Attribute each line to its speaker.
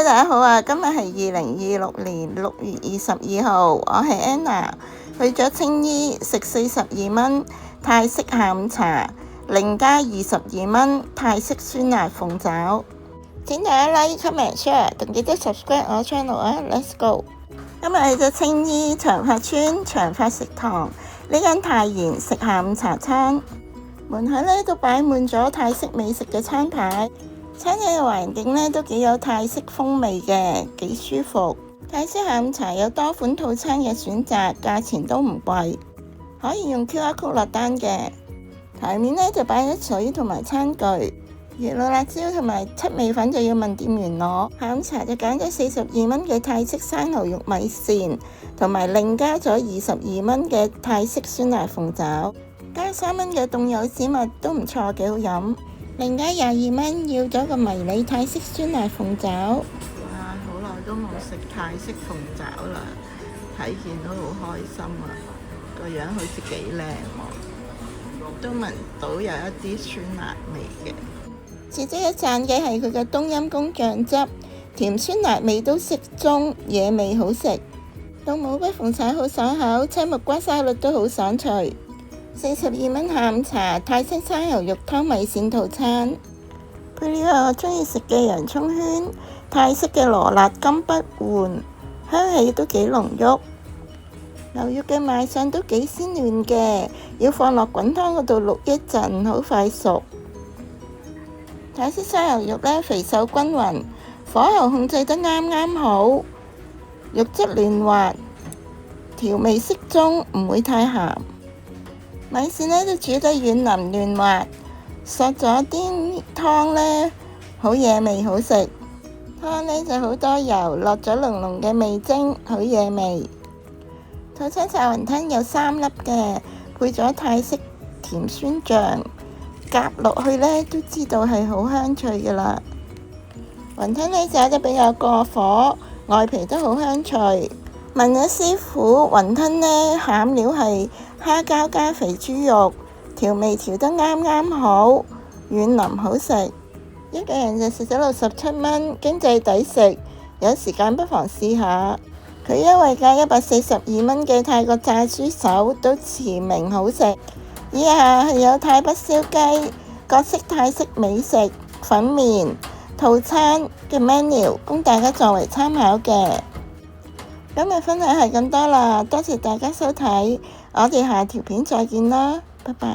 Speaker 1: 大家好啊！今日係2026年6月22號，我係 Anna， 去咗青衣食42蚊泰式下午茶，另加22蚊泰式酸辣鳳爪。請大家 like、comment、share， 同記得 subscribe 我 channel 啊 ！Let's go！ 今日去咗青衣長發村長發食堂呢間泰妍食下午茶餐，門口呢都擺滿咗泰式美食嘅餐牌。餐廳嘅環境呢都幾有泰式風味嘅，幾舒服。泰式下午茶有多款套餐嘅選擇，價錢都唔貴，可以用 QR code 落單嘅。台面呢就擺咗水同埋餐具，魚露辣椒同埋七味粉就要問店員攞。下午茶就揀咗42蚊嘅泰式生牛肉米線，同埋另加咗22蚊嘅泰式酸辣鳳爪，加3蚊嘅凍柚子蜜都唔錯，幾好飲。另加22蚊要咗個迷你泰式酸辣鳳爪。哇！好耐都冇食泰式鳳爪啦，睇見都好開心啊！個樣好似幾靚喎，都聞到有一啲酸辣味嘅。值得一讚嘅係佢嘅冬陰功醬汁，甜酸辣味都適中，野味好食。到冇骨鳳爪好爽口，青木瓜沙律都好爽脆。42蚊下午茶泰式生牛肉湯米線套餐，配料係我中意食嘅洋葱圈、泰式嘅羅辣金不換，香氣都幾濃郁。牛肉嘅賣相都幾鮮嫩嘅，要放落滾湯嗰度淥一陣，好快熟。泰式生牛肉呢，肥瘦均勻，火候控制得啱啱好，肉質嫩滑，調味適中，唔會太鹹。米線呢都煮得軟腍嫩滑，索咗啲湯呢，好惹味好食。湯呢就好多油，落咗濃濃嘅味精，好惹味。套餐炸雲吞有3粒嘅，配咗泰式甜酸醬，夾落去呢都知道係好香脆㗎喇。雲吞呢炸得比較過火，外皮都好香脆。問咗師傅，雲吞呢餡料係蝦膠加肥豬肉，調味調得啱啱好，軟腍好食。一個人就食咗67蚊，經濟抵食，有時間不妨試下。佢優惠價142蚊嘅泰國炸豬手都馳名好食。以下係有泰北燒雞、各式泰式美食、粉麵套餐嘅 menu 供大家作為參考嘅。今日分享係咁多啦，多謝大家收睇，我哋下條片再見啦，拜拜。